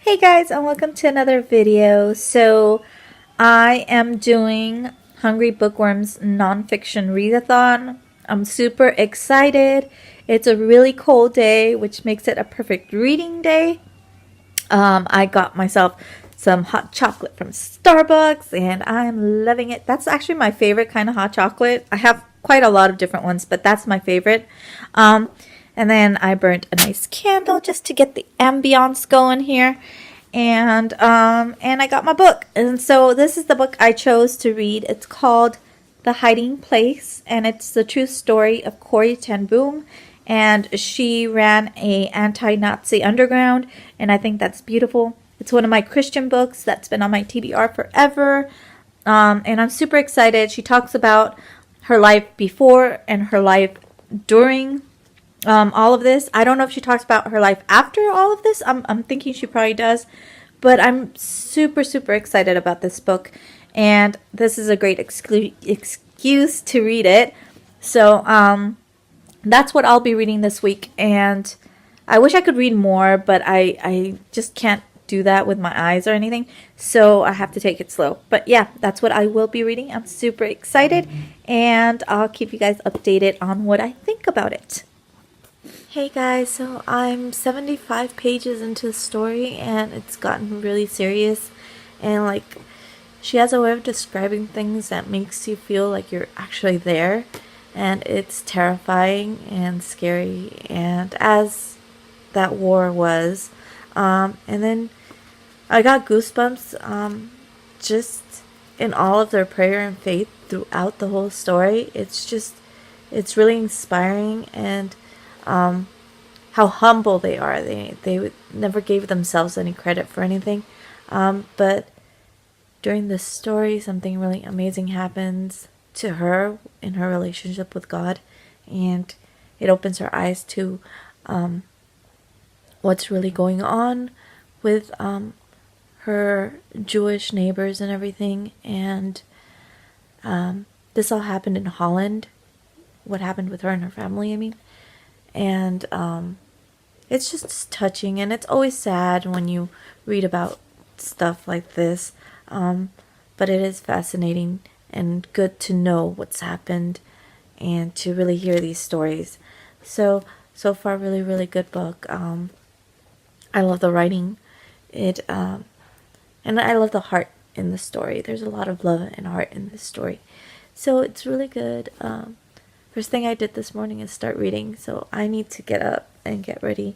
Hey guys, and welcome to another video. So I am doing Hungry Bookworms Nonfiction Readathon. I'm super excited. It's a really cold day, which makes it a perfect reading day. I got myself some hot chocolate from Starbucks and I'm loving it. That's actually my favorite kind of hot chocolate. I have quite a lot of different ones, but that's my favorite. And then I burnt a nice candle just to get the ambiance going here. And I got my book. And so this is the book I chose to read. It's called The Hiding Place, and it's the true story of Corrie ten Boom. And she ran a anti-Nazi underground, and I think that's beautiful. It's one of my Christian books that's been on my TBR forever. And I'm super excited. She talks about her life before and her life during all of this. I don't know if she talks about her life after all of this. I'm thinking she probably does. But I'm super, super excited about this book. And this is a great excuse to read it. So that's what I'll be reading this week. And I wish I could read more, but I just can't do that with my eyes or anything. So I have to take it slow. But yeah, that's what I will be reading. I'm super excited. And I'll keep you guys updated on what I think about it. Hey guys, so I'm 75 pages into the story and it's gotten really serious, and like she has a way of describing things that makes you feel like you're actually there, and it's terrifying and scary, and as that war was, and then I got goosebumps just in all of their prayer and faith throughout the whole story. It's really inspiring, and how humble they are. They never gave themselves any credit for anything. But during this story, something really amazing happens to her in her relationship with God, and it opens her eyes to what's really going on with her Jewish neighbors and everything. And this all happened in Holland. What happened with her and her family, I mean. And it's just touching, and it's always sad when you read about stuff like this, but it is fascinating and good to know what's happened and to really hear these stories. So far, really, really good book. I love the writing, and I love the heart in the story. There's a lot of love and heart in this story, so it's really good. First thing I did this morning is start reading, so I need to get up and get ready.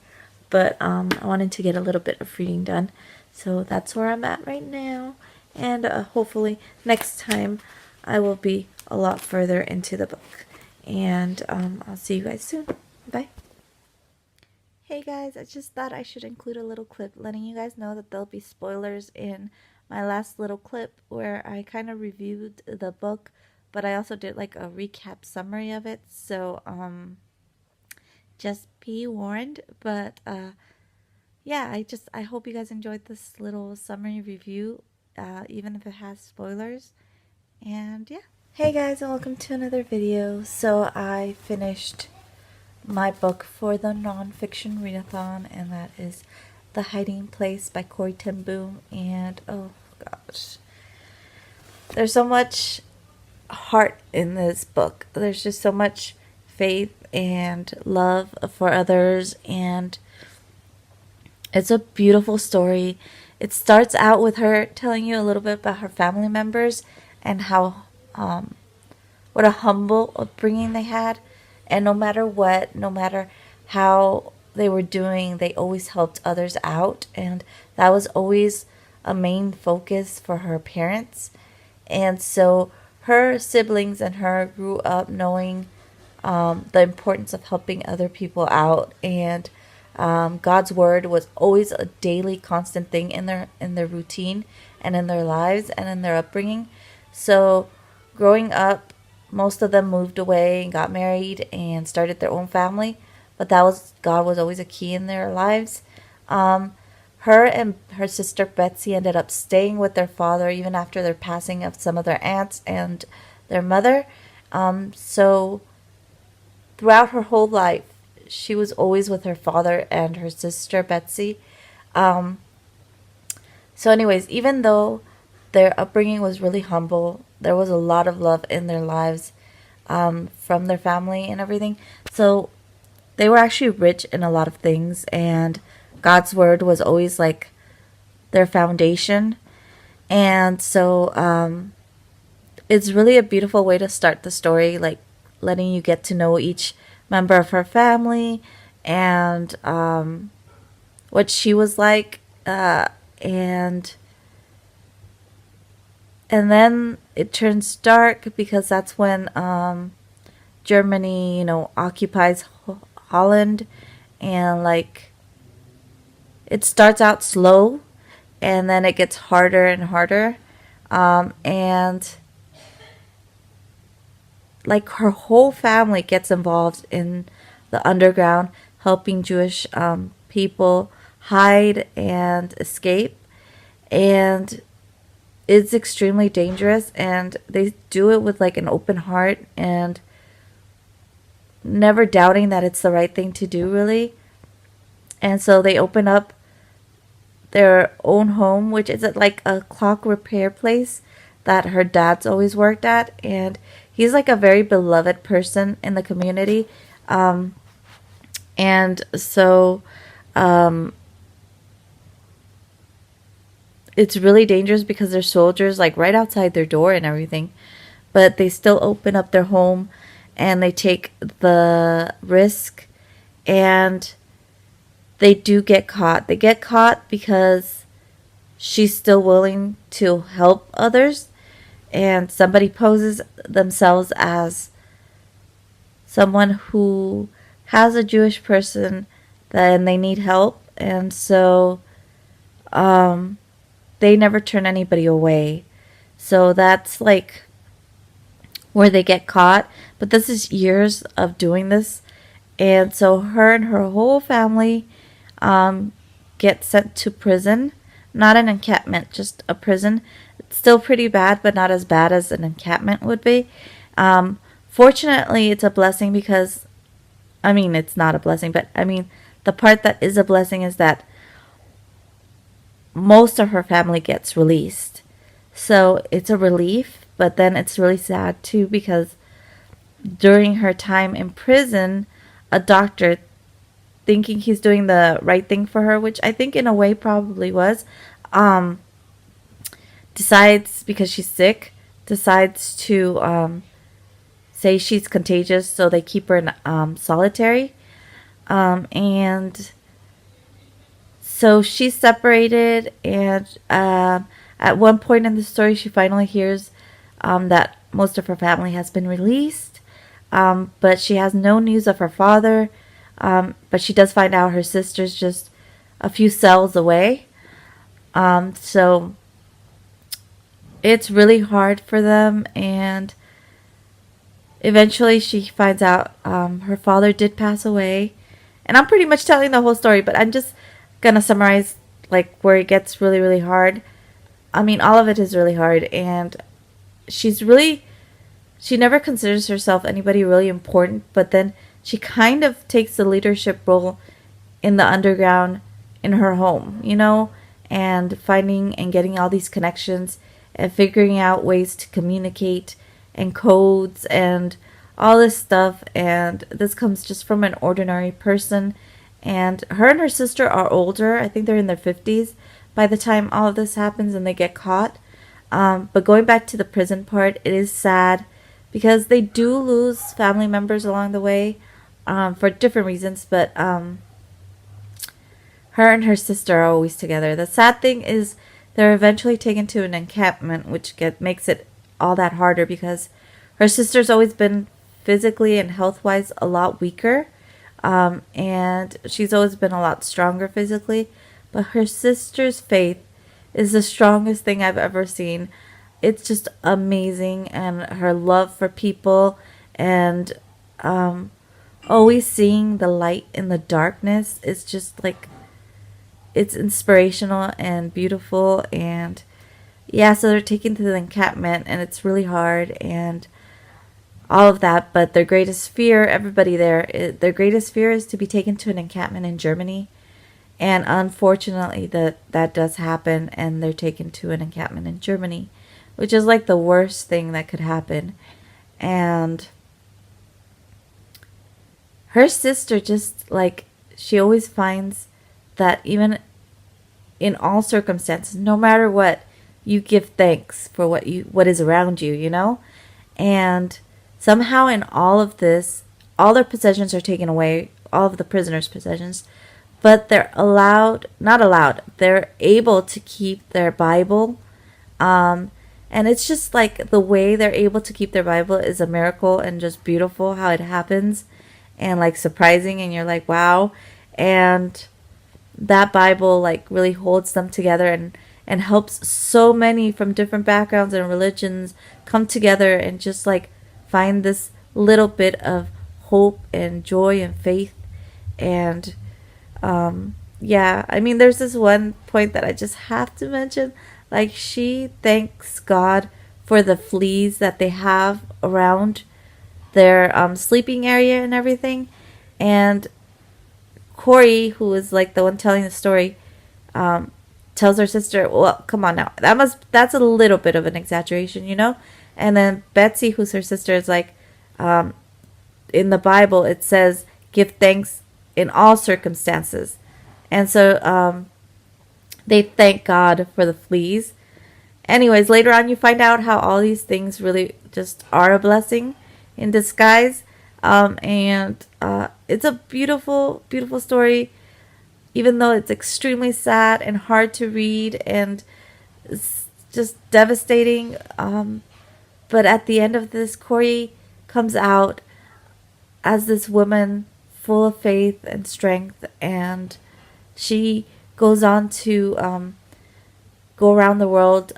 But I wanted to get a little bit of reading done, so that's where I'm at right now. And hopefully next time I will be a lot further into the book. And I'll see you guys soon. Bye. Hey guys, I just thought I should include a little clip letting you guys know that there'll be spoilers in my last little clip where I kind of reviewed the book, but I also did like a recap summary of it, so just be warned. But yeah, I hope you guys enjoyed this little summary review, even if it has spoilers. And yeah, hey guys, and welcome to another video. So I finished my book for the Nonfiction Readathon, and that is The Hiding Place by Corrie ten Boom. And oh gosh, there's so much heart in this book. There's just so much faith and love for others, and it's a beautiful story. It starts out with her telling you a little bit about her family members and how what a humble upbringing they had, and no matter what, no matter how they were doing, they always helped others out, and that was always a main focus for her parents. And so her siblings and her grew up knowing the importance of helping other people out, and God's word was always a daily, constant thing in their routine and in their lives and in their upbringing. So, growing up, most of them moved away and got married and started their own family, but God was always a key in their lives. Her and her sister Betsy ended up staying with their father even after their passing of some of their aunts and their mother. So throughout her whole life, she was always with her father and her sister Betsy. So, anyways, even though their upbringing was really humble, there was a lot of love in their lives, from their family and everything. So, they were actually rich in a lot of things, and God's word was always like their foundation. And so, it's really a beautiful way to start the story, like letting you get to know each member of her family and what she was like, and then it turns dark because that's when Germany, occupies Holland, and like it starts out slow, and then it gets harder and harder, and like her whole family gets involved in the underground, helping Jewish people hide and escape, and it's extremely dangerous, and they do it with like an open heart and never doubting that it's the right thing to do, really. And so they open up their own home, which is at like a clock repair place that her dad's always worked at, and he's like a very beloved person in the community. And so it's really dangerous because there's soldiers like right outside their door and everything, but they still open up their home and they take the risk, and they do get caught. They get caught because she's still willing to help others, and somebody poses themselves as someone who has a Jewish person and they need help, and so they never turn anybody away. So that's like where they get caught, but this is years of doing this, and so her and her whole family get sent to prison. Not an encampment, just a prison. It's still pretty bad, but not as bad as an encampment would be. Fortunately, it's a blessing because, I mean, it's not a blessing, but I mean, the part that is a blessing is that most of her family gets released. So it's a relief, but then it's really sad too because during her time in prison, a doctor, thinking he's doing the right thing for her, which I think in a way probably was, decides, because she's sick, decides to say she's contagious, so they keep her in solitary. And so she's separated, and at one point in the story, she finally hears that most of her family has been released, but she has no news of her father. But she does find out her sister's just a few cells away. So it's really hard for them, and eventually she finds out her father did pass away. And I'm pretty much telling the whole story, but I'm just gonna summarize like where it gets really, really hard. I mean, all of it is really hard, and she never considers herself anybody really important, but then she kind of takes the leadership role in the underground in her home, and finding and getting all these connections and figuring out ways to communicate and codes and all this stuff. And this comes just from an ordinary person. And her sister are older. I think they're in their 50s by the time all of this happens and they get caught. But going back to the prison part, it is sad because they do lose family members along the way. For different reasons, but her and her sister are always together. The sad thing is they're eventually taken to an encampment, which makes it all that harder because her sister's always been physically and health-wise a lot weaker, and she's always been a lot stronger physically, but her sister's faith is the strongest thing I've ever seen. It's just amazing, and her love for people, and always seeing the light in the darkness is just like, it's inspirational and beautiful. And yeah, so they're taken to the encampment, and it's really hard and all of that, but their greatest fear, everybody there, their greatest fear is to be taken to an encampment in Germany. And unfortunately, that does happen, and they're taken to an encampment in Germany, which is like the worst thing that could happen. And her sister just like, she always finds that even in all circumstances, no matter what, you give thanks for what is around you, you know? And somehow in all of this, all their possessions are taken away, all of the prisoners' possessions, but they're not allowed, they're able to keep their Bible. And it's just like the way they're able to keep their Bible is a miracle and just beautiful how it happens and like surprising, and you're like, wow. And that Bible like really holds them together and helps so many from different backgrounds and religions come together and just like find this little bit of hope and joy and faith. And yeah, I mean, there's this one point that I just have to mention. Like, she thanks God for the fleas that they have around their sleeping area and everything. And Corey, who is like the one telling the story, tells her sister, well, come on now, that's a little bit of an exaggeration, you know? And then Betsy, who's her sister, is like, in the Bible it says give thanks in all circumstances. And so they thank God for the fleas. Anyways, later on you find out how all these things really just are a blessing in disguise. And it's a beautiful, beautiful story, even though it's extremely sad and hard to read and it's just devastating. But at the end of this, Corey comes out as this woman full of faith and strength, and she goes on to go around the world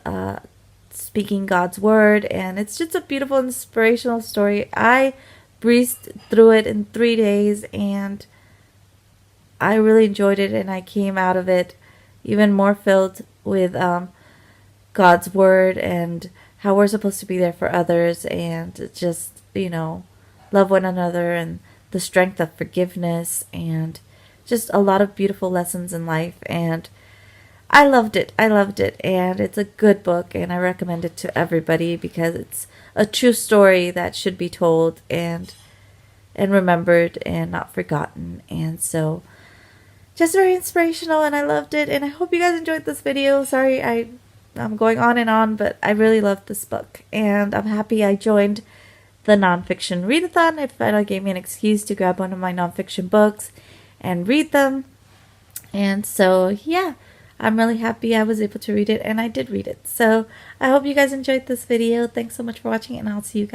speaking God's word, and it's just a beautiful, inspirational story. I breezed through it in 3 days, and I really enjoyed it, and I came out of it even more filled with God's word and how we're supposed to be there for others and just, you know, love one another, and the strength of forgiveness, and just a lot of beautiful lessons in life. And I loved it. I loved it. And it's a good book, and I recommend it to everybody because it's a true story that should be told and remembered and not forgotten. And so just very inspirational, and I loved it. And I hope you guys enjoyed this video. Sorry I'm going on and on, but I really loved this book, and I'm happy I joined the Nonfiction Readathon. It finally gave me an excuse to grab one of my nonfiction books and read them. And so, yeah, I'm really happy I was able to read it, and I did read it. So I hope you guys enjoyed this video. Thanks so much for watching, and I'll see you guys.